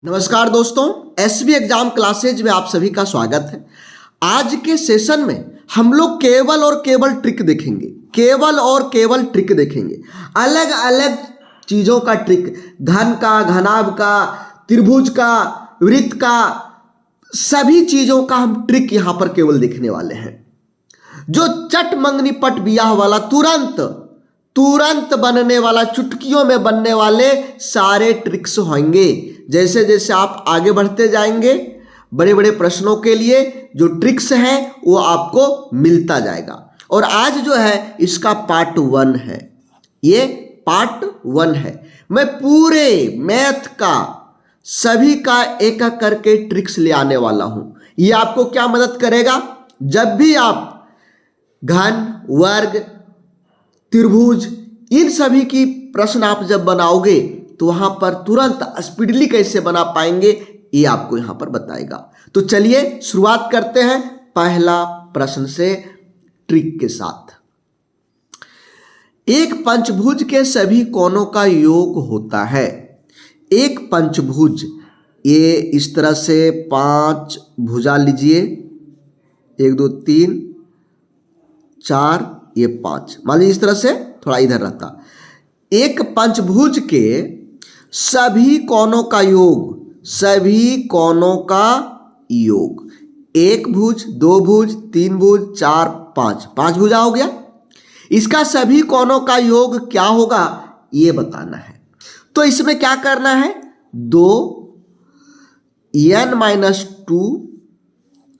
नमस्कार दोस्तों, SB exam classes में आप सभी का स्वागत है। आज के सेशन में हम लोग केवल और केवल ट्रिक देखेंगे, केवल और केवल ट्रिक देखेंगे। अलग अलग चीज़ों का ट्रिक, घन का, घनाभ का, त्रिभुज का, वृत्त का, सभी चीज़ों का हम ट्रिक यहाँ पर केवल देखने वाले हैं। जो चट मंगनी पट बियाह वाला तुरंत बनने वाला, चुटकियों में बनने वाले सारे ट्रिक्स होंगे। जैसे जैसे आप आगे बढ़ते जाएंगे, बड़े बड़े प्रश्नों के लिए जो ट्रिक्स हैं वो आपको मिलता जाएगा। और आज जो है इसका पार्ट 1 है, ये पार्ट 1 है। मैं पूरे मैथ का सभी का एक एक करके ट्रिक्स ले आने वाला हूं। ये आपको क्या मदद करेगा? जब भी आप घन, वर्ग, त्रिभुज, इन सभी की प्रश्न आप जब बनाओगे तो वहां पर तुरंत स्पीडली कैसे बना पाएंगे ये आपको यहां पर बताएगा। तो चलिए शुरुआत करते हैं पहला प्रश्न से ट्रिक के साथ। एक पंचभुज के सभी कोणों का योग होता है। एक पंचभुज, ये इस तरह से 5 भुजा लीजिए, 1 2 3 4, ये 5, मान लीजिए इस तरह से, थोड़ा इधर रहता। एक पंचभुज के सभी कोणों का योग, सभी कोणों का योग, 1 भुज, 2 भुज, 3 भुज, 4, 5 भुजा हो गया। इसका सभी कोणों का योग क्या होगा ये बताना है। तो इसमें क्या करना है? 2n-2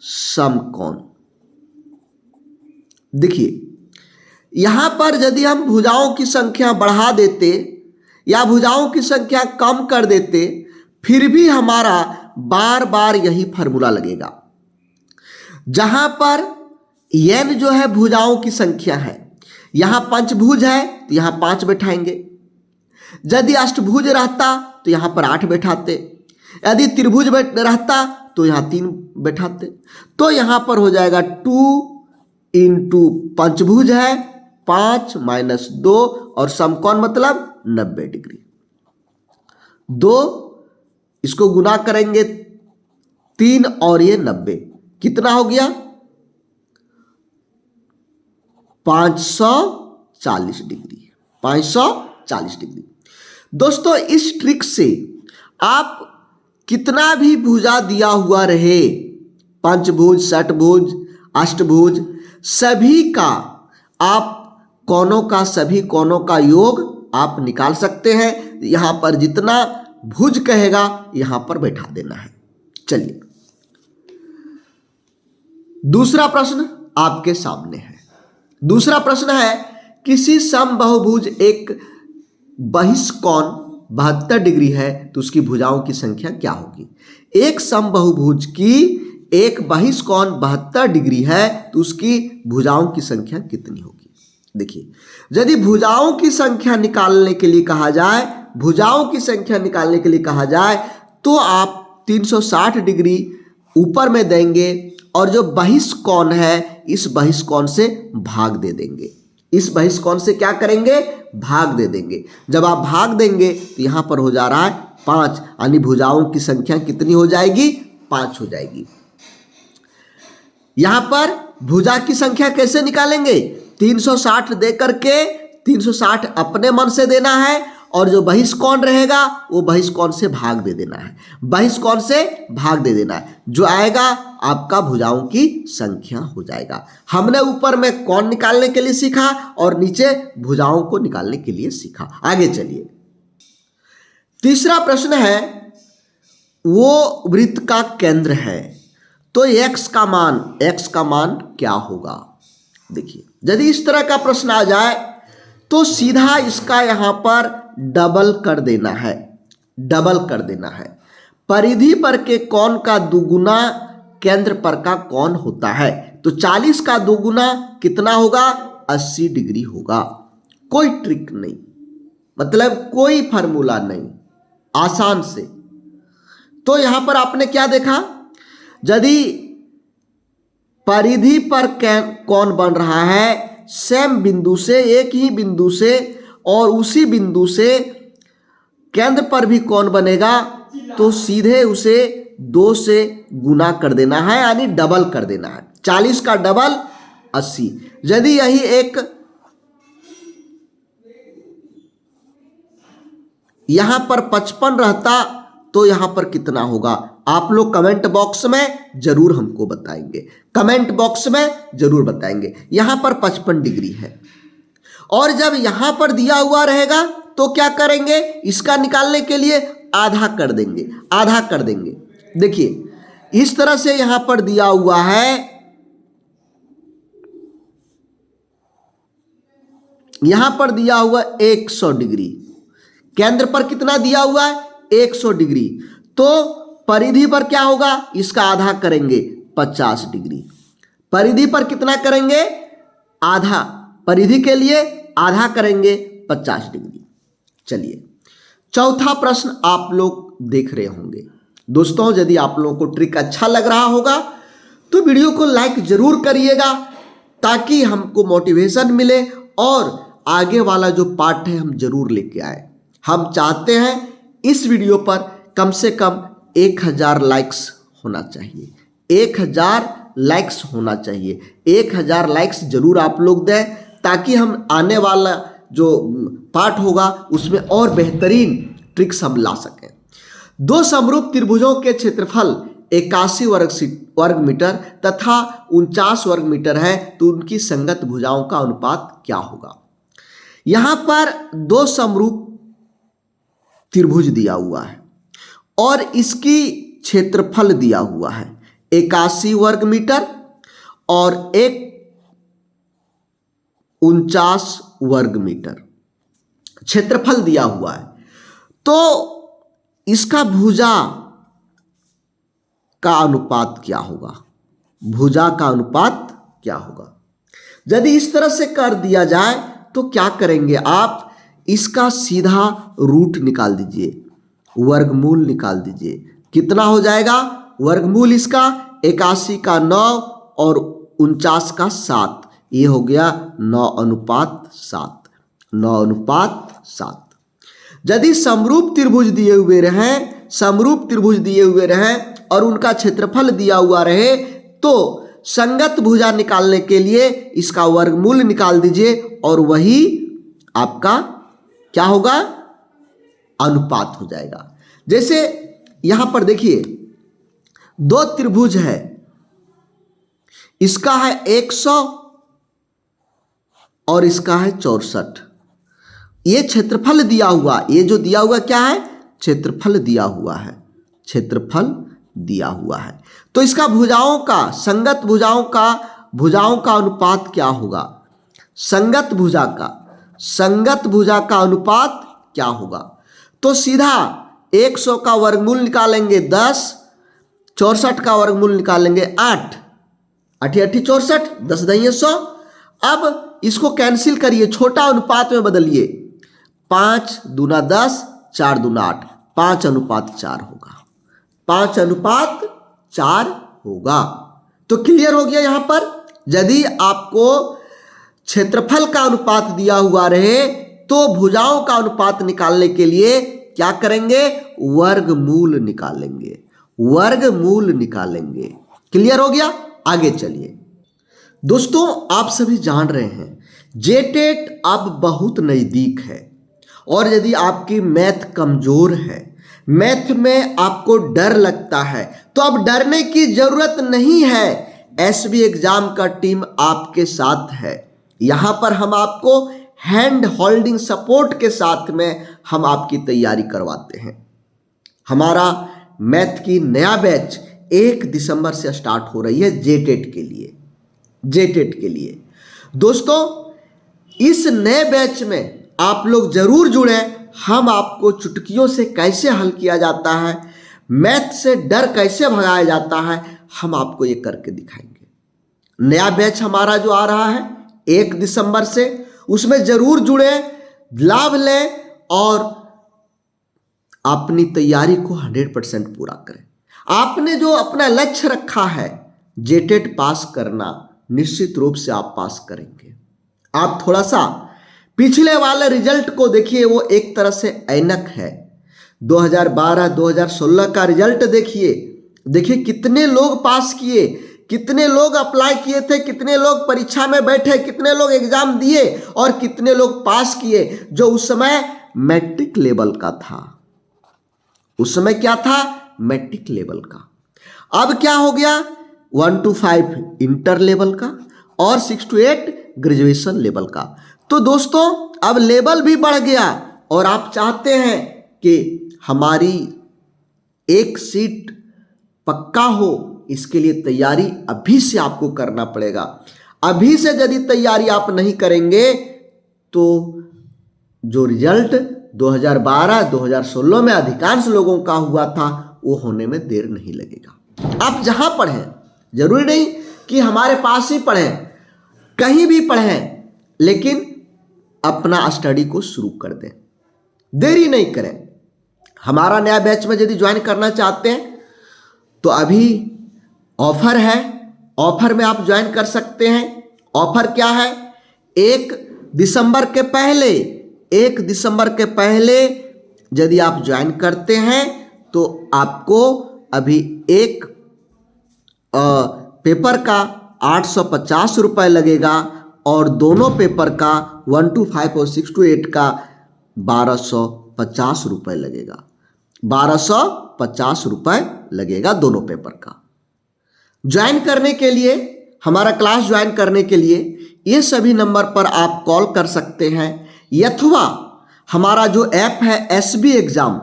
समकोण। देखिए यहां पर यदि हम भुजाओं की संख्या बढ़ा देते या भुजाओं की संख्या कम कर देते, फिर भी हमारा बार बार यही फॉर्मूला लगेगा। जहां पर n जो है भुजाओं की संख्या है, यहां पंचभुज है तो यहां 5 बैठाएंगे। यदि अष्टभुज रहता तो यहां पर 8 बैठाते। यदि त्रिभुज रहता तो यहां 3 बैठाते। तो यहां पर हो जाएगा 2 इंटू पंचभुज है 5 - 2 और समकोण मतलब 90 डिग्री। 2 इसको गुना करेंगे 3 और ये 90, कितना हो गया? 540 डिग्री। 540 डिग्री। दोस्तों इस ट्रिक से आप कितना भी भुजा दिया हुआ रहे, पंचभुज, षटभुज, अष्टभुज, सभी का आप कोणों का, सभी कोणों का योग आप निकाल सकते हैं। यहां पर जितना भुज कहेगा यहां पर बैठा देना है। चलिए दूसरा प्रश्न आपके सामने है। दूसरा प्रश्न है, किसी समबाहुभुज एक बहिष्कोण 72 डिग्री है तो उसकी भुजाओं की संख्या क्या होगी? एक समबाहुभुज की एक बहिष्कोण 72 डिग्री है तो उसकी भुजाओं की संख्या कितनी होगी? देखिए यदि भुजाओं की संख्या निकालने के लिए कहा जाए, भुजाओं की संख्या निकालने के लिए कहा जाए तो आप 360 डिग्री ऊपर में देंगे और जो बहिष्कोण है इस बहिष्कोण से भाग दे देंगे। इस बहिष्कोण से क्या करेंगे? भाग दे देंगे। जब आप भाग देंगे तो यहां पर हो जा रहा है 5, यानी भुजाओं की संख्या कितनी हो जाएगी? 5 हो जाएगी। यहां पर भुजा की संख्या कैसे निकालेंगे? 360 दे करके 360 अपने मन से देना है और जो बहिष्कोण रहेगा वो बहिष्कोण से भाग दे देना है। बहिष्कोण से भाग दे देना है, जो आएगा आपका भुजाओं की संख्या हो जाएगा। हमने ऊपर में कोण निकालने के लिए सीखा और नीचे भुजाओं को निकालने के लिए सीखा। आगे चलिए तीसरा प्रश्न है, वो वृत्त का केंद्र है तो x का मान क्या होगा? देखिए यदि इस तरह का प्रश्न आ जाए तो सीधा इसका यहां पर डबल कर देना है। डबल कर देना है। परिधि पर के कोण का दुगुना केंद्र पर का कोण होता है तो 40 का दुगुना कितना होगा? 80 डिग्री होगा। कोई ट्रिक नहीं, मतलब कोई फॉर्मूला नहीं, आसान से। तो यहां पर आपने क्या देखा? यदि परिधि पर कोण बन रहा है सेम बिंदु से, एक ही बिंदु से, और उसी बिंदु से केंद्र पर भी कोण बनेगा तो सीधे उसे 2 से गुना कर देना है, यानी डबल कर देना है। 40 का डबल 80। यदि यही एक यहां पर 55 रहता तो यहां पर कितना होगा, आप लोग कमेंट बॉक्स में जरूर हमको बताएंगे, कमेंट बॉक्स में जरूर बताएंगे। यहां पर 55 डिग्री है और जब यहां पर दिया हुआ रहेगा तो क्या करेंगे, इसका निकालने के लिए आधा कर देंगे, आधा कर देंगे। देखिए इस तरह से यहां पर दिया हुआ है, यहां पर दिया हुआ 100 डिग्री, केंद्र पर कितना दिया हुआ है 100 डिग्री, तो परिधि पर क्या होगा, इसका आधा करेंगे 50 डिग्री। परिधि पर कितना करेंगे, आधा, परिधि के लिए आधा करेंगे 50 डिग्री। चलिए चौथा प्रश्न आप लोग देख रहे होंगे। दोस्तों यदि आप लोगों को ट्रिक अच्छा लग रहा होगा तो वीडियो को लाइक जरूर करिएगा, ताकि हमको मोटिवेशन मिले और आगे वाला जो पार्ट है हम जरूर लेके आए। हम चाहते हैं इस वीडियो पर कम से कम 1000 लाइक्स होना चाहिए, 1000 लाइक्स होना चाहिए। 1000 लाइक्स जरूर आप लोग दें, ताकि हम आने वाला जो पार्ट होगा उसमें और बेहतरीन ट्रिक्स हम ला सकें। दो समरूप त्रिभुजों के क्षेत्रफल 81 वर्ग मीटर तथा 49 वर्ग मीटर है, तो उनकी संगत भुजाओं का अनुपात क्या होगा। यहां पर दो समरूप त्रिभुज दिया हुआ है और इसकी क्षेत्रफल दिया हुआ है 81 वर्ग मीटर और एक 49 वर्ग मीटर क्षेत्रफल दिया हुआ है, तो इसका भुजा का अनुपात क्या होगा, भुजा का अनुपात क्या होगा। यदि इस तरह से कर दिया जाए तो क्या करेंगे आप, इसका सीधा रूट निकाल दीजिए, वर्गमूल निकाल दीजिए। कितना हो जाएगा वर्गमूल इसका, 81 का 9 और 49 का 7, ये हो गया 9:7, 9:7। यदि समरूप त्रिभुज दिए हुए रहें, समरूप त्रिभुज दिए हुए रहें और उनका क्षेत्रफल दिया हुआ रहे, तो संगत भुजा निकालने के लिए इसका वर्गमूल निकाल दीजिए और वही आपका क्या होगा, अनुपात हो जाएगा। जैसे यहां पर देखिए दो त्रिभुज है, इसका है 100 और इसका है 64। ये क्षेत्रफल दिया हुआ, ये जो दिया हुआ क्या है, क्षेत्रफल दिया हुआ है, क्षेत्रफल दिया हुआ है। तो इसका भुजाओं का, संगत भुजाओं का अनुपात क्या होगा, संगत भुजा का अनुपात क्या होगा। तो सीधा 100 का वर्गमूल निकालेंगे 10, 64 का वर्गमूल निकालेंगे 8, 8 8 64, 10 10 100। अब इसको कैंसिल करिए, छोटा अनुपात में बदलिए, 5 दूना 10, 4 दूना 8, 5:4 होगा, 5:4 होगा। तो क्लियर हो गया। यहां पर यदि आपको क्षेत्रफल का अनुपात दिया हुआ रहे तो भुजाओं का अनुपात निकालने के लिए क्या करेंगे, वर्गमूल निकालेंगे, वर्गमूल निकालेंगे। क्लियर हो गया। आगे चलिए दोस्तों, आप सभी जान रहे हैं जेटेट अब बहुत नज़दीक है, और यदि आपकी मैथ कमज़ोर है, मैथ में आपको डर लगता है, तो अब डरने की ज़रूरत नहीं है। एसबी एग्जाम का टीम आपके साथ है। यहाँ पर हम आपको हैंड होल्डिंग सपोर्ट के साथ में हम आपकी तैयारी करवाते हैं। हमारा मैथ की नया बैच 1 दिसंबर से स्टार्ट हो रही है जेटेट के लिए, जेटेट के लिए। दोस्तों इस नए बैच में आप लोग जरूर जुड़ें। हम आपको चुटकियों से कैसे हल किया जाता है, मैथ से डर कैसे भगाया जाता है, हम आपको ये करके दिखाएंगे। नया बैच हमारा जो आ रहा है 1 दिसंबर से, उसमें जरूर जुड़ें, लाभ लें और अपनी तैयारी को 100% पूरा करें। आपने जो अपना लक्ष्य रखा है जेटेट पास करना, निश्चित रूप से आप पास करेंगे। आप थोड़ा सा पिछले वाले रिजल्ट को देखिए, वो एक तरह से ऐनक है। 2012 2016 का रिजल्ट देखिए, देखिए कितने लोग पास किए, कितने लोग अप्लाई किए थे, कितने लोग परीक्षा में बैठे, कितने लोग एग्जाम दिए और कितने लोग पास किए, जो उस समय मैट्रिक लेवल का था। उस समय क्या था? मैट्रिक लेवल का। अब क्या हो गया? 1 to 5 इंटर लेवल का और 6 to 8 ग्रेजुएशन लेवल का। तो दोस्तों अब लेवल भी बढ़ गया और आप चाहते हैं कि हमारी एक सीट पक्का हो, इसके लिए तैयारी अभी से आपको करना पड़ेगा। अभी से यदि तैयारी आप नहीं करेंगे तो जो रिजल्ट 2012 2016 में अधिकांश लोगों का हुआ था वो होने में देर नहीं लगेगा। आप जहां पढ़ें, जरूरी नहीं कि हमारे पास ही पढ़ें, कहीं भी पढ़ें, लेकिन अपना स्टडी को शुरू कर दें, देरी नहीं करें। हमारा नया बैच में यदि ज्वाइन करना चाहते हैं तो अभी ऑफर है, ऑफर में आप ज्वाइन कर सकते हैं। ऑफर क्या है? 1 दिसंबर के पहले यदि आप ज्वाइन करते हैं तो आपको अभी एक पेपर का 850 रुपये लगेगा और दोनों पेपर का 1 to 5 और 6 to 8 का 1250 रुपये लगेगा। 1250 रुपये लगेगा दोनों पेपर का। ज्वाइन करने के लिए, हमारा क्लास ज्वाइन करने के लिए ये सभी नंबर पर आप कॉल कर सकते हैं, अथवा हमारा जो ऐप है एसबी एग्जाम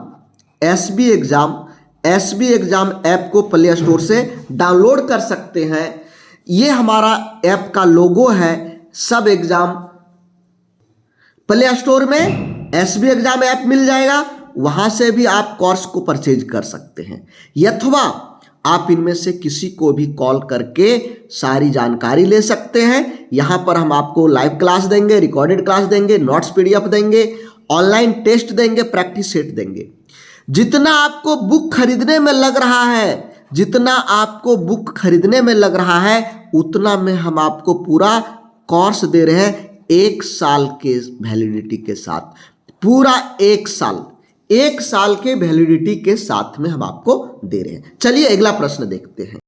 ऐप को प्ले स्टोर से डाउनलोड कर सकते हैं। ये हमारा ऐप का लोगो है, सब एग्जाम। प्ले स्टोर में एसबी एग्जाम ऐप मिल जाएगा, वहां से भी आप कोर्स को परचेज कर सकते हैं, अथवा आप इनमें से किसी को भी कॉल करके सारी जानकारी ले सकते हैं। यहाँ पर हम आपको लाइव क्लास देंगे, रिकॉर्डेड क्लास देंगे, नोट्स पीडीएफ देंगे, ऑनलाइन टेस्ट देंगे, प्रैक्टिस सेट देंगे। जितना आपको बुक खरीदने में लग रहा है उतना में हम आपको पूरा कोर्स दे रहे हैं 1 साल के वैलिडिटी के साथ। पूरा 1 साल के वैलिडिटी के साथ में हम आपको दे रहे हैं। चलिए अगला प्रश्न देखते हैं।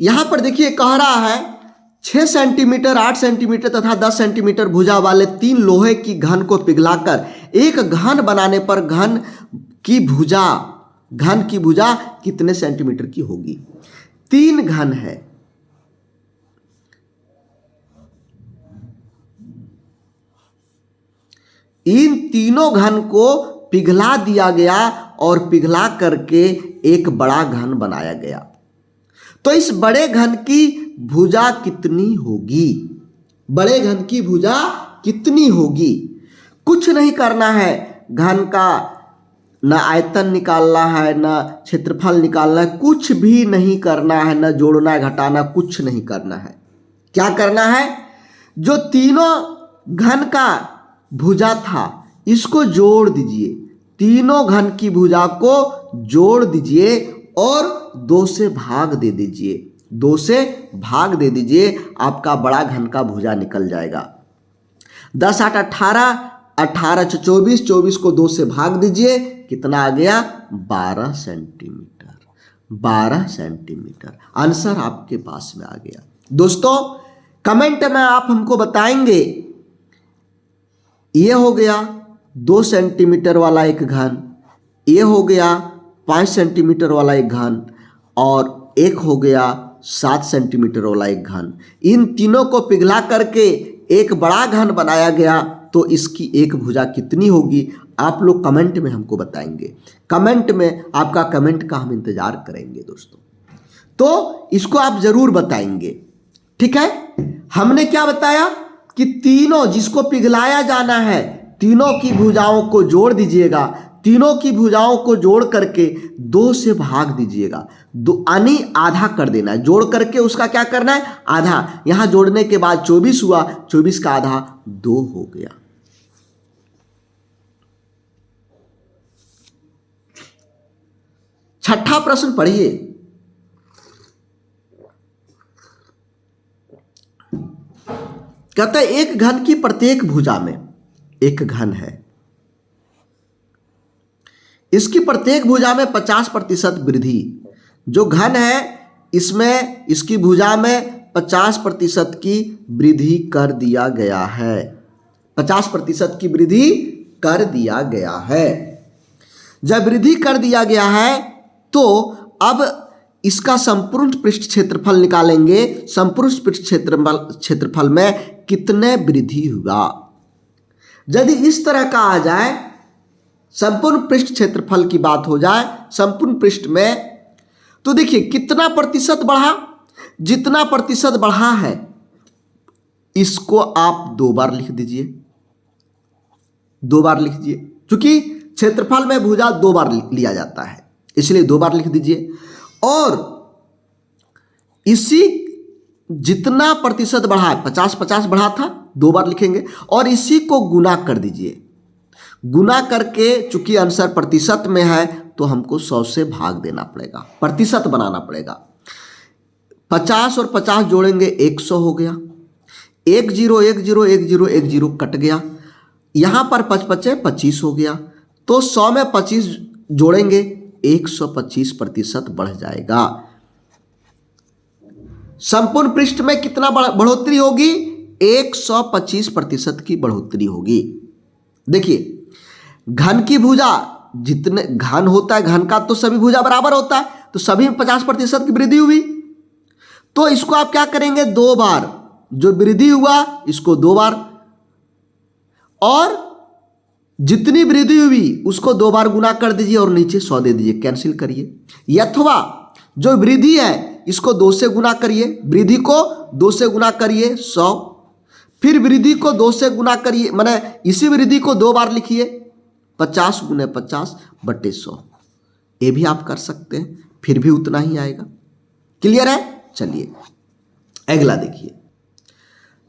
यहां पर देखिए कह रहा है 6 सेंटीमीटर, 8 सेंटीमीटर तथा 10 सेंटीमीटर भुजा वाले 3 लोहे की घन को पिघलाकर एक घन बनाने पर घन की भुजा कितने सेंटीमीटर की होगी? 3 घन है, इन तीनों घन को पिघला दिया गया और पिघला करके एक बड़ा घन बनाया गया। तो इस बड़े घन की भुजा कितनी होगी? बड़े घन की भुजा कितनी होगी? कुछ नहीं करना है, घन का न आयतन निकालना है, न क्षेत्रफल निकालना है, कुछ भी नहीं करना है, न जोड़ना है, घटाना, कुछ नहीं करना है। क्या करना है? जो तीनों घन का भुजा था इसको जोड़ दीजिए, तीनों घन की भुजा को जोड़ दीजिए और 2 से भाग दे दीजिए, आपका बड़ा घन का भुजा निकल जाएगा। 10 8 18, 18 24, 24 को 2 से भाग दीजिए, कितना आ गया? 12 सेंटीमीटर। आंसर आपके पास में आ गया। दोस्तों कमेंट में आप हमको बताएंगे, ये हो गया 2 सेंटीमीटर वाला एक घन, ये हो गया 5 सेंटीमीटर वाला एक घन और एक हो गया 7 सेंटीमीटर वाला एक घन। इन तीनों को पिघला करके एक बड़ा घन बनाया गया, तो इसकी एक भुजा कितनी होगी? आप लोग कमेंट में हमको बताएंगे। कमेंट में आपका कमेंट का हम इंतजार करेंगे दोस्तों। तो इसको आप जरूर बताएंगे, ठीक है। हमने क्या बताया कि तीनों जिसको पिघलाया जाना है, तीनों की भुजाओं को जोड़ दीजिएगा, तीनों की भुजाओं को जोड़ करके 2 से भाग दीजिएगा, यानी आधा कर देना है। जोड़ करके उसका क्या करना है? आधा। यहां जोड़ने के बाद 24 हुआ, 24 का आधा 2 हो गया। छठा प्रश्न पढ़िए। कहता है एक घन की प्रत्येक भुजा में, एक घन है, इसकी प्रत्येक भुजा में 50% वृद्धि। जो घन है इसमें इसकी भुजा में 50% की वृद्धि कर दिया गया है। 50% की वृद्धि कर दिया गया है। जब वृद्धि कर दिया गया है तो अब इसका संपूर्ण पृष्ठ क्षेत्रफल निकालेंगे। संपूर्ण पृष्ठ क्षेत्रफल में कितने वृद्धि हुआ। यदि इस तरह का आ जाए, संपूर्ण पृष्ठ क्षेत्रफल की बात हो जाए संपूर्ण पृष्ठ में, तो देखिए कितना प्रतिशत बढ़ा। जितना प्रतिशत बढ़ा है इसको आप 2 बार लिख दीजिए, 2 बार लिख दीजिए, क्योंकि क्षेत्रफल में भुजा 2 बार लिया जाता है इसलिए 2 बार लिख दीजिए। और इसी जितना प्रतिशत बढ़ा है 50-50 बढ़ा था 2 बार लिखेंगे और इसी को गुना कर दीजिए। गुना करके चूंकि आंसर प्रतिशत में है तो हमको 100 से भाग देना पड़ेगा, प्रतिशत बनाना पड़ेगा। 50 और 50 जोड़ेंगे 100 हो गया। 1 0 1 0 1 0 1 0 कट गया। यहां पर 55 25 हो गया। तो 100 में 25 जोड़ेंगे 125% बढ़ जाएगा। संपूर्ण पृष्ठ में कितना बढ़ोतरी होगी? 125% की बढ़ोतरी होगी। देखिए घन की भुजा, जितने घन होता है घन का तो सभी भुजा बराबर होता है, तो सभी में 50% की वृद्धि हुई। तो इसको आप क्या करेंगे? 2 बार, जो वृद्धि हुआ इसको 2 बार, और जितनी वृद्धि हुई उसको 2 बार गुना कर दीजिए और नीचे 100 दे दीजिए, कैंसिल करिए। अथवा जो वृद्धि है इसको 2 से गुना करिए, वृद्धि को 2 से गुना करिए 100, फिर वृद्धि को 2 से गुना करिए, माने इसी वृद्धि को 2 बार लिखिए 50 × 50/100। ये भी आप कर सकते हैं, फिर भी उतना ही आएगा। क्लियर है? चलिए अगला देखिए।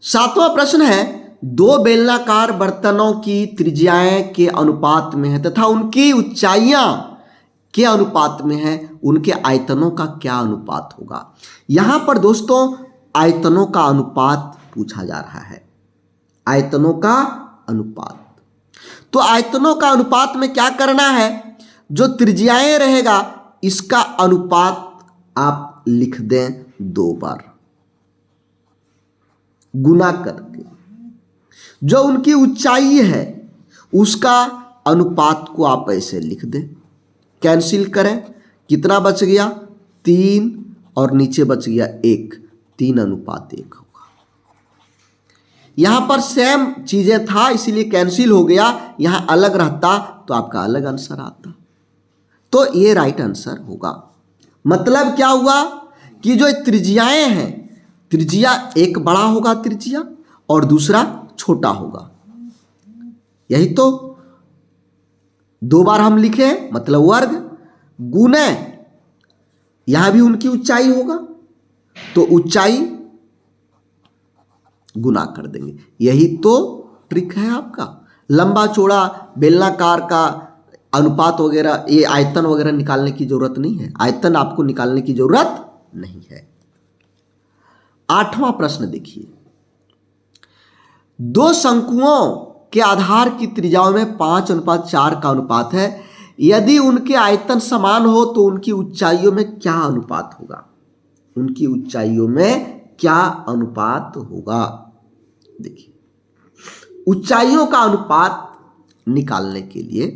7वां प्रश्न है, 2 बेलनाकार बर्तनों की त्रिज्याएं के अनुपात में है तथा उनकी ऊंचाइयां के अनुपात में है, उनके आयतनों का क्या अनुपात होगा। यहां पर दोस्तों आयतनों का अनुपात पूछा जा रहा है, आयतनों का अनुपात। तो आयतनों का अनुपात में क्या करना है? जो त्रिज्याएं रहेगा इसका अनुपात आप लिख दें 2 बार गुना करके। जो उनकी ऊंचाई है उसका अनुपात को आप ऐसे लिख दें, कैंसिल करें, कितना बच गया? 3 और नीचे बच गया 1, 3:1 होगा। यहां पर सेम चीजें था इसीलिए कैंसिल हो गया, यहां अलग रहता तो आपका अलग आंसर आता, तो ये राइट आंसर होगा। मतलब क्या हुआ कि जो त्रिज्याएं हैं, त्रिज्या एक बड़ा होगा त्रिज्या और दूसरा छोटा होगा, यही तो 2 बार हम लिखे मतलब वर्ग, गुने यहां भी उनकी ऊंचाई होगा तो ऊंचाई गुना कर देंगे। यही तो ट्रिक है आपका। लंबा चौड़ा बेलनाकार का अनुपात वगैरह, ये आयतन वगैरह निकालने की जरूरत नहीं है, आयतन आपको निकालने की जरूरत नहीं है। 8वां प्रश्न देखिए, 2 शंकुओं के आधार की त्रिज्याओं में 5:4 का अनुपात है। यदि उनके आयतन समान हो तो उनकी ऊंचाइयों में क्या अनुपात होगा? उनकी ऊंचाइयों में क्या अनुपात होगा? देखिए ऊंचाइयों का अनुपात निकालने के लिए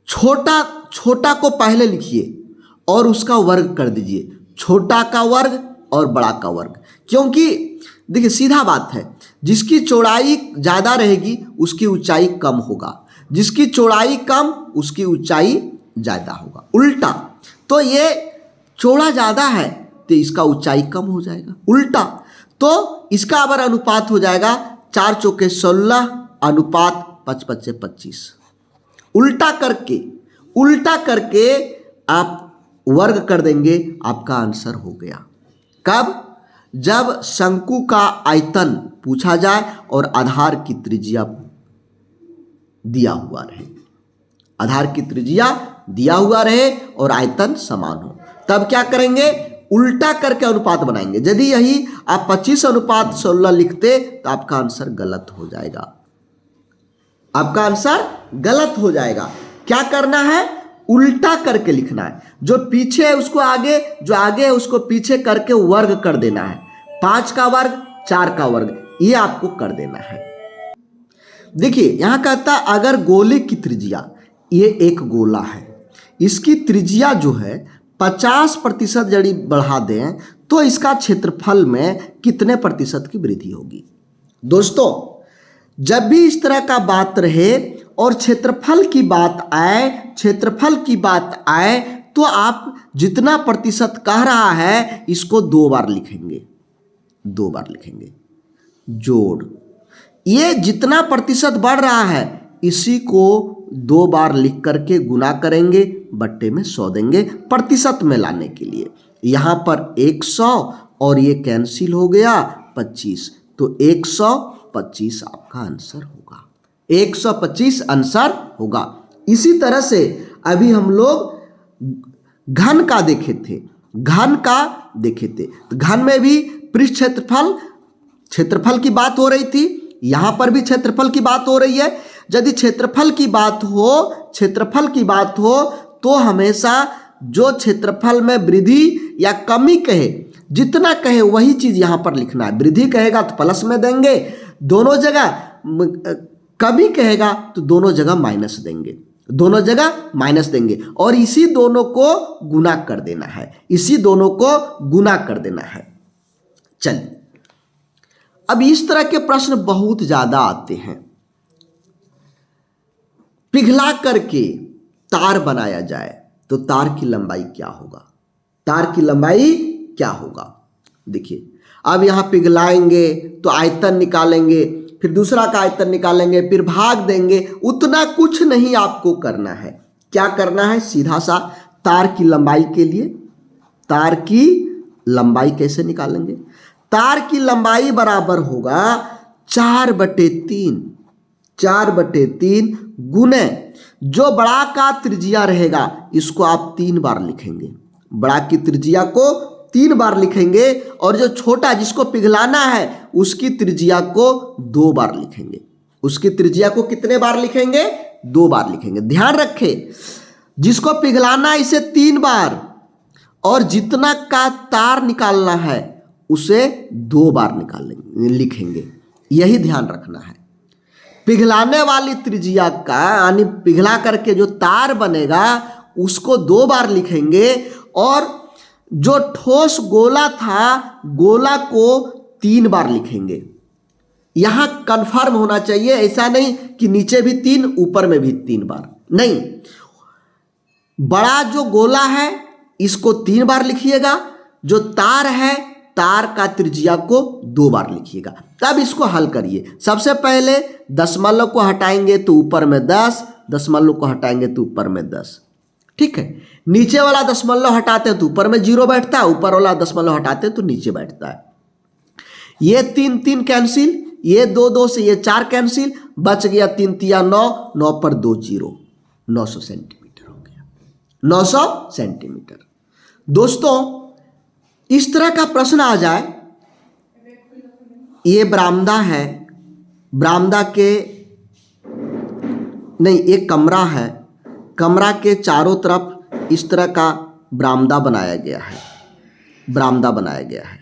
छोटा को पहले लिखिए और उसका वर्ग कर दीजिए, छोटा का वर्ग और बड़ा का वर्ग। क्योंकि देखिए सीधा बात है, जिसकी चौड़ाई ज्यादा रहेगी उसकी ऊंचाई कम होगा, जिसकी चौड़ाई कम उसकी ऊंचाई ज्यादा होगा। उल्टा तो ये चौड़ा ज्यादा है तो इसका ऊंचाई कम हो जाएगा, उल्टा तो इसका अगर अनुपात हो जाएगा 4 चौके 16 अनुपात 5 5 25। उल्टा करके आप वर्ग कर देंगे, आपका आंसर हो गया। कब? जब शंकु का आयतन पूछा जाए और आधार की त्रिज्या दिया हुआ रहे, आधार की त्रिज्या दिया हुआ रहे और आयतन समान हो, तब क्या करेंगे? उल्टा करके अनुपात बनाएंगे। यदि यही आप 25:16 लिखते तो आपका आंसर गलत हो जाएगा। आपका आंसर गलत हो जाएगा। क्या करना है, उल्टा करके लिखना है। जो पीछे है उसको आगे, जो आगे है उसको पीछे करके वर्ग कर देना है। 5 का वर्ग 4 का वर्ग, ये आपको कर देना है। देखिए यहां कहता है अगर गोले की त्रिज्या, ये एक गोला है, इसकी त्रिज्या जो है 50% यदि बढ़ा दें तो इसका क्षेत्रफल में कितने प्रतिशत की वृद्धि होगी। दोस्तों जब भी इस तरह का बात रहे और क्षेत्रफल की बात आए, क्षेत्रफल की बात आए, तो आप जितना प्रतिशत कह रहा है इसको 2 बार लिखेंगे, 2 बार लिखेंगे। जोड़, ये जितना प्रतिशत बढ़ रहा है इसी को 2 बार लिख करके गुना करेंगे, बट्टे में 100 देंगे प्रतिशत में लाने के लिए। यहां पर 100 और ये कैंसिल हो गया 25, तो 125 आपका आंसर होगा, 125 आंसर होगा। इसी तरह से अभी हम लोग घन का देखे थे, घन का देखे थे, तो घन में भी पृष्ठ क्षेत्रफल, क्षेत्रफल की बात हो रही थी, यहां पर भी क्षेत्रफल की बात हो रही है। यदि क्षेत्रफल की बात हो, क्षेत्रफल की बात हो तो हमेशा जो क्षेत्रफल में वृद्धि या कमी कहे, जितना कहे वही चीज यहां पर लिखना है। वृद्धि कहेगा तो प्लस में देंगे दोनों जगह, कमी कहेगा तो दोनों जगह माइनस देंगे, दोनों जगह माइनस देंगे, और इसी दोनों को गुना कर देना है, इसी दोनों को गुना कर देना है। चलिए अब इस तरह के प्रश्न बहुत ज्यादा आते हैं। पिघला करके तार बनाया जाए तो तार की लंबाई क्या होगा, तार की लंबाई क्या होगा। देखिए अब यहां पिघलाएंगे तो आयतन निकालेंगे, फिर दूसरा का आयतन निकालेंगे, फिर भाग देंगे, उतना कुछ नहीं आपको करना है। क्या करना है, सीधा सा तार की लंबाई के लिए, तार की लंबाई कैसे निकालेंगे, तार की लंबाई बराबर होगा 4/3, 4/3 गुने जो बड़ा का त्रिज्या रहेगा इसको आप 3 बार लिखेंगे, बड़ा की त्रिज्या को 3 बार लिखेंगे, और जो छोटा जिसको पिघलाना है उसकी त्रिज्या को 2 बार लिखेंगे। उसकी त्रिज्या को कितने बार लिखेंगे, 2 बार लिखेंगे। ध्यान रखें जिसको पिघलाना इसे 3 बार, और जितना का तार निकालना है उसे 2 बार निकालेंगे, लिखेंगे, यही ध्यान रखना है। पिघलाने वाली त्रिज्या का यानी पिघला करके जो तार बनेगा उसको 2 बार लिखेंगे, और जो ठोस गोला था गोला को 3 बार लिखेंगे। यहां कंफर्म होना चाहिए, ऐसा नहीं कि नीचे भी 3 ऊपर में भी 3 बार, नहीं। बड़ा जो गोला है इसको 3 बार लिखिएगा, जो तार है तार का त्रिज्या को 2 बार लिखिएगा। तब इसको हल करिए। सबसे पहले दशमलव को हटाएंगे तो ऊपर में 10, दशमलव को हटाएंगे तो ऊपर में 10, ठीक है। नीचे वाला दशमलव हटाते हैं तो ऊपर में 0 बैठता है, ऊपर वाला दशमलव हटाते हैं तो नीचे बैठता है। ये 3 3 कैंसिल, ये 2 2 से ये 4 कैंसिल, बच गया 3 3 9, 9 पर 2 0, 900 सेंटीमीटर हो गया, 900 सेंटीमीटर। दोस्तों इस तरह का प्रश्न आ जाए, ये बरामदा है, बरामदा के नहीं एक कमरा है, कमरा के चारों तरफ इस तरह का बरामदा बनाया गया है, बरामदा बनाया गया है।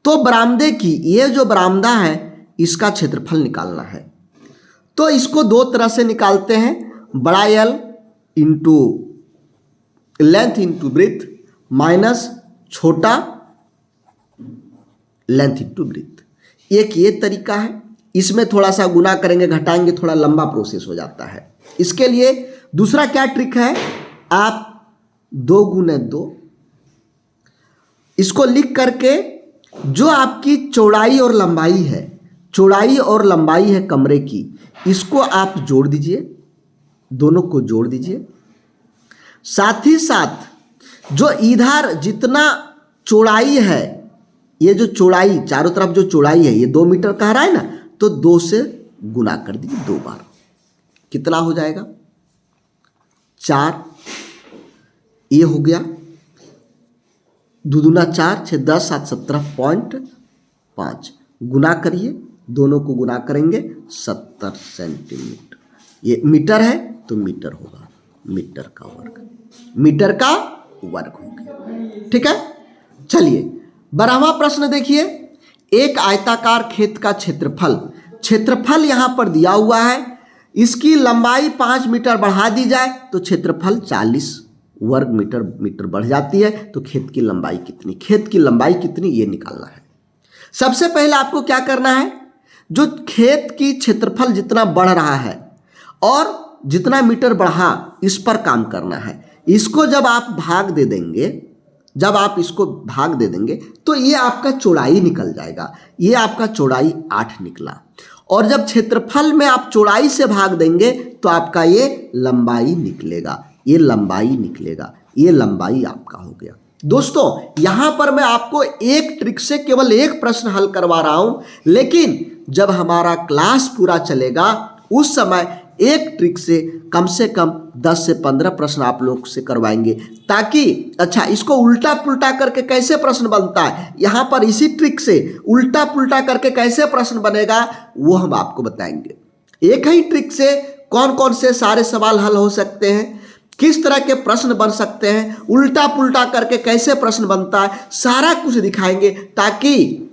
तो बरामदे की ये जो बरामदा है इसका क्षेत्रफल निकालना है। तो इसको 2 तरह से निकालते हैं, बड़ा L into length into breadth minus छोटा लेंथ इंटू ब्रेथ। एक ये तरीका है, इसमें थोड़ा सा गुना करेंगे घटाएंगे, थोड़ा लंबा प्रोसेस हो जाता है। इसके लिए दूसरा क्या ट्रिक है, आप 2 गुने 2 इसको लिख करके जो आपकी चौड़ाई और लंबाई है, चौड़ाई और लंबाई है कमरे की, इसको आप जोड़ दीजिए, दोनों को जोड़ दीजिए। साथ ही साथ जो इधर जितना चौड़ाई है, ये जो चौड़ाई चारों तरफ जो चौड़ाई है ये 2 मीटर कह रहा है ना, तो 2 से गुना कर दीजिए 2 बार। कितना हो जाएगा, 4, ये हो गया 2 दूना 4, 6 10 7 17.5, गुना करिए दोनों को गुना करेंगे 70 सेंटीमीटर। ये मीटर है तो मीटर होगा, मीटर का वर्ग, मीटर का वर्ग हो गया। ठीक है, चलिए 12वां प्रश्न देखिए। एक आयताकार खेत का क्षेत्रफल यहां पर दिया हुआ है, इसकी लंबाई 5 मीटर बढ़ा दी जाए तो क्षेत्रफल 40 वर्ग मीटर बढ़ जाती है। तो खेत की लंबाई कितनी ये निकालना है। सबसे पहले आपको क्या करना है, जो खेत की क्षेत्रफल जितना बढ़ रहा है और जितना मीटर बढ़ा, इस पर काम करना है। इसको जब आप इसको भाग दे देंगे तो ये आपका चौड़ाई निकल जाएगा। ये आपका चौड़ाई 8 निकला, और जब क्षेत्रफल में आप चौड़ाई से भाग देंगे तो आपका ये लंबाई निकलेगा, ये लंबाई आपका हो गया। दोस्तों यहां पर मैं आपको एक ट्रिक से केवल एक प्रश्न हल करवा रहा हूं, लेकिन जब हमारा क्लास पूरा चलेगा उस समय एक ट्रिक से कम 10 से 15 प्रश्न आप लोग से करवाएंगे, ताकि अच्छा इसको उल्टा पुल्टा करके कैसे प्रश्न बनता है, यहां पर इसी ट्रिक से उल्टा पुल्टा करके कैसे प्रश्न बनेगा वो हम आपको बताएंगे। एक ही ट्रिक से कौन कौन से सारे सवाल हल हो सकते हैं, किस तरह के प्रश्न बन सकते हैं, उल्टा पुल्टा करके कैसे प्रश्न बनता है, सारा कुछ दिखाएंगे, ताकि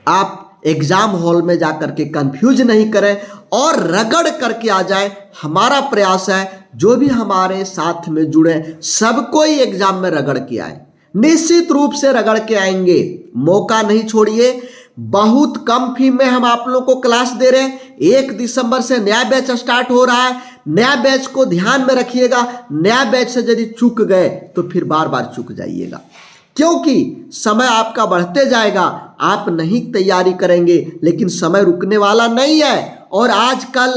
आप एग्जाम हॉल में जाकर के कंफ्यूज नहीं करें और रगड़ करके आ जाए। हमारा प्रयास है जो भी हमारे साथ में जुड़े सबको ही एग्जाम में रगड़ के आए, निश्चित रूप से रगड़ के आएंगे, मौका नहीं छोड़िए। बहुत कम फी में हम आप लोगों को क्लास दे रहे हैं। 1 दिसंबर से नया बैच स्टार्ट हो रहा है, नया बैच को ध्यान में रखिएगा। नया बैच से यदि चूक गए तो फिर बार बार चूक जाइएगा, क्योंकि समय आपका बढ़ते जाएगा, आप नहीं तैयारी करेंगे, लेकिन समय रुकने वाला नहीं है। और आजकल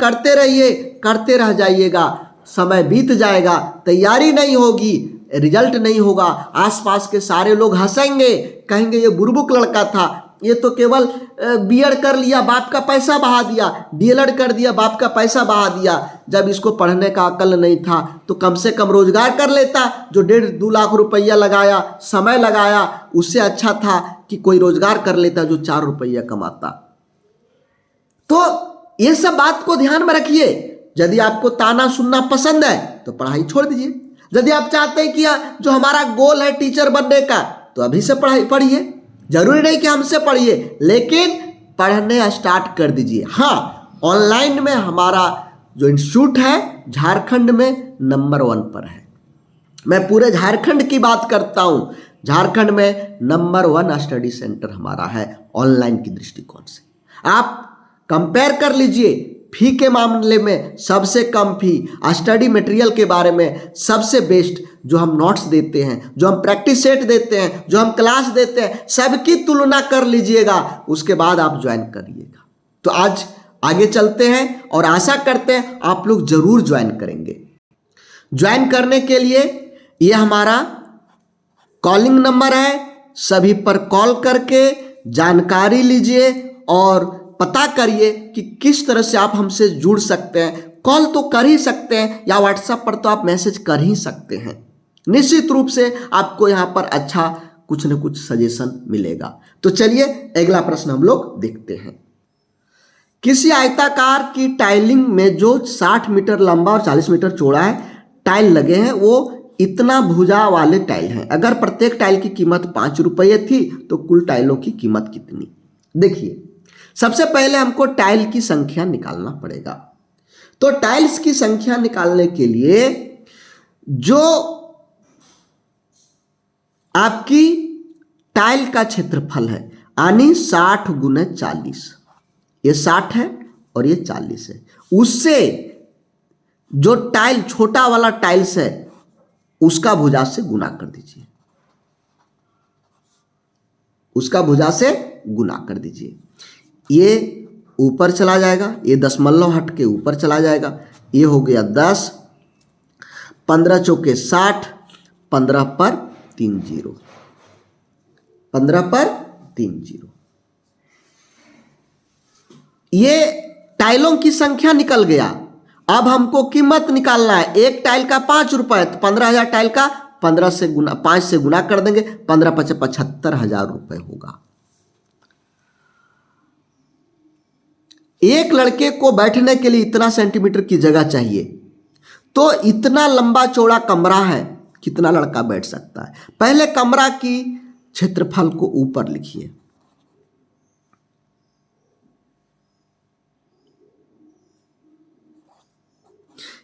करते रह जाइएगा, समय बीत जाएगा, तैयारी नहीं होगी, रिजल्ट नहीं होगा, आसपास के सारे लोग हंसेंगे, कहेंगे ये बुर्बुक लड़का था, ये तो केवल बीएड कर लिया, बाप का पैसा बहा दिया, डीएलएड कर दिया, बाप का पैसा बहा दिया। जब इसको पढ़ने का अकल नहीं था तो कम से कम रोजगार कर लेता। जो 1.5-2 लाख रुपया लगाया, समय लगाया, उससे अच्छा था कि कोई रोजगार कर लेता जो 4 रुपया कमाता। तो ये सब बात को ध्यान में रखिए। यदि आपको ताना सुनना पसंद है तो पढ़ाई छोड़ दीजिए। यदि आप चाहते हैं कि जो हमारा गोल है टीचर बनने का, तो अभी से पढ़िए। जरूरी नहीं कि हमसे पढ़िए, लेकिन पढ़ने स्टार्ट कर दीजिए। हाँ, ऑनलाइन में हमारा जो इंस्टीट्यूट है झारखंड में नंबर 1 पर है। मैं पूरे झारखंड की बात करता हूँ, झारखंड में नंबर 1 स्टडी सेंटर हमारा है ऑनलाइन की दृष्टिकोण से। आप कंपेयर कर लीजिए, फी के मामले में सबसे कम फी, स्टडी मटेरियल के बारे में सबसे बेस्ट, जो हम नोट्स देते हैं, जो हम प्रैक्टिस सेट देते हैं, जो हम क्लास देते हैं, सबकी तुलना कर लीजिएगा, उसके बाद आप ज्वाइन करिएगा। तो आज आगे चलते हैं और आशा करते हैं आप लोग जरूर ज्वाइन करेंगे। ज्वाइन करने के लिए ये हमारा कॉलिंग नंबर है, सभी पर कॉल करके जानकारी लीजिए और पता करिए कि किस तरह से आप हमसे जुड़ सकते हैं। कॉल तो कर ही सकते हैं या व्हाट्सएप पर तो आप मैसेज कर ही सकते हैं। निश्चित रूप से आपको यहाँ पर अच्छा कुछ न कुछ सजेशन मिलेगा। तो चलिए अगला प्रश्न हम लोग देखते हैं। किसी आयताकार की टाइलिंग में जो 60 मीटर लंबा और 40 मीटर चौड़ा है टाइल लगे हैं, वो इतना भुजा वाले टाइल हैं। अगर प्रत्येक टाइल की कीमत 5 रुपये थी तो कुल टाइलों की कीमत कितनी? देखिए, सबसे पहले हमको टाइल की संख्या निकालना पड़ेगा। तो टाइल्स की संख्या निकालने के लिए जो आपकी टाइल का क्षेत्रफल है, यानी 60 गुने 40, ये 60 है और ये 40 है, उससे जो टाइल छोटा वाला टाइल्स है उसका भुजा से गुना कर दीजिए, उसका भुजा से गुना कर दीजिए। ये ऊपर चला जाएगा, ये दशमलव हट के ऊपर चला जाएगा, ये हो गया 10, 15 चौके 60, 15 पर 3 0, 15 पर 3 0। ये टाइलों की संख्या निकल गया। अब हमको कीमत निकालना है। एक टाइल का 5 रुपए, तो 15,000 टाइल का 5 से गुना कर देंगे, 15 × 5 = 75,000 रुपए होगा। एक लड़के को बैठने के लिए इतना सेंटीमीटर की जगह चाहिए, तो इतना लंबा चौड़ा कमरा है, कितना लड़का बैठ सकता है? पहले कमरा की क्षेत्रफल को ऊपर लिखिए।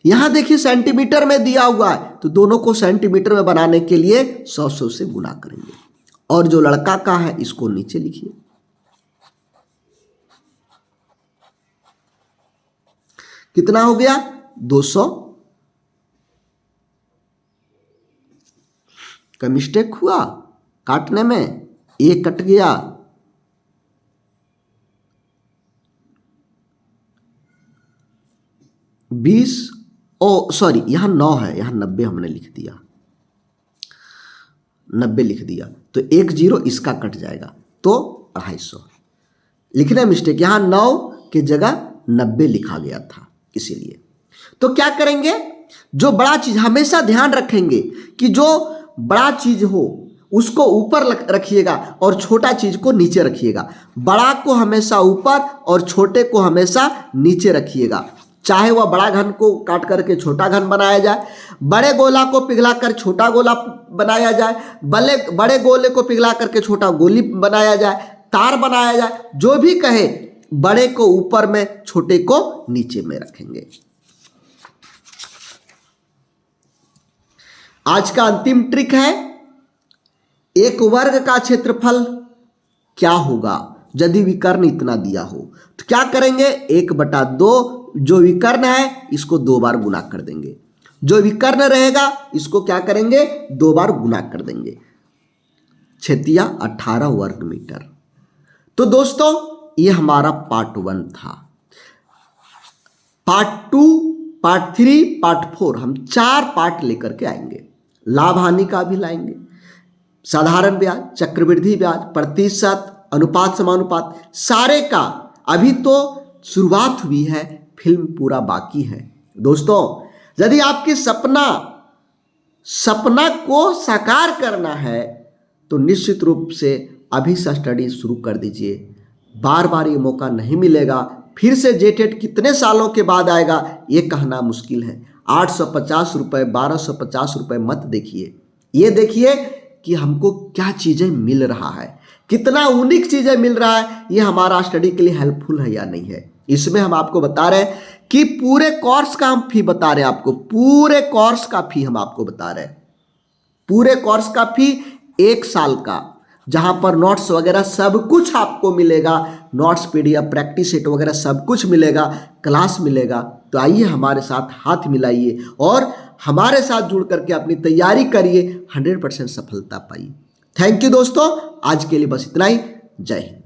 यहां देखिए सेंटीमीटर में दिया हुआ है, तो दोनों को सेंटीमीटर में बनाने के लिए 100 से गुणा करेंगे, और जो लड़का का है इसको नीचे लिखिए। कितना हो गया? 200 का मिस्टेक हुआ काटने में, एक कट गया, सॉरी यहां 9 है, यहां 90 हमने लिख दिया, 90 लिख दिया, तो 1 0 इसका कट जाएगा, तो 250 लिखने मिस्टेक, यहां 9 की जगह 90 लिखा गया था इसीलिए। तो क्या करेंगे, जो बड़ा चीज हमेशा ध्यान रखेंगे कि जो बड़ा चीज हो उसको ऊपर रखिएगा और छोटा चीज को नीचे रखिएगा। बड़ा को हमेशा ऊपर और छोटे को हमेशा नीचे रखिएगा। चाहे वह बड़ा घन को काट करके छोटा घन बनाया जाए, बड़े गोला को पिघला कर छोटा गोला बनाया जाए, बड़े गोले को पिघला करके छोटा गोली बनाया जाए, तार बनाया जाए, जो भी कहे, बड़े को ऊपर में छोटे को नीचे में रखेंगे। आज का अंतिम ट्रिक है, एक वर्ग का क्षेत्रफल क्या होगा यदि विकर्ण इतना दिया हो। तो क्या करेंगे, 1/2, जो विकर्ण है इसको 2 बार गुना कर देंगे, जो विकर्ण रहेगा इसको क्या करेंगे, 2 बार गुना कर देंगे, 6 18 वर्ग मीटर। तो दोस्तों ये हमारा पार्ट 1 था। पार्ट 2, पार्ट 3, पार्ट 4 हम 4 पार्ट लेकर के आएंगे। लाभ हानि का भी लाएंगे, साधारण ब्याज, चक्रवृद्धि ब्याज, प्रतिशत, अनुपात समानुपात, सारे का। अभी तो शुरुआत हुई है, फिल्म पूरा बाकी है। दोस्तों यदि आपके सपना को साकार करना है तो निश्चित रूप से अभी से स्टडी शुरू कर दीजिए। बार बार ये मौका नहीं मिलेगा, फिर से जेटेट कितने सालों के बाद आएगा ये कहना मुश्किल है। 850 रुपये, 1250 रुपये मत देखिए, ये देखिए कि हमको क्या चीज़ें मिल रहा है, कितना यूनिक चीज़ें मिल रहा है, ये हमारा स्टडी के लिए हेल्पफुल है या नहीं है। इसमें हम आपको बता रहे हैं कि पूरे कोर्स का हम फी बता रहे हैं आपको, पूरे कोर्स का फी हम आपको बता रहे हैं, पूरे कोर्स का फी 1 साल का, जहां पर नोट्स वगैरह सब कुछ आपको मिलेगा, नोट्स PDF प्रैक्टिस सेट वगैरह सब कुछ मिलेगा, क्लास मिलेगा। तो आइए हमारे साथ हाथ मिलाइए और हमारे साथ जुड़ करके अपनी तैयारी करिए, 100% सफलता पाइए। थैंक यू दोस्तों, आज के लिए बस इतना ही। जय हिंद।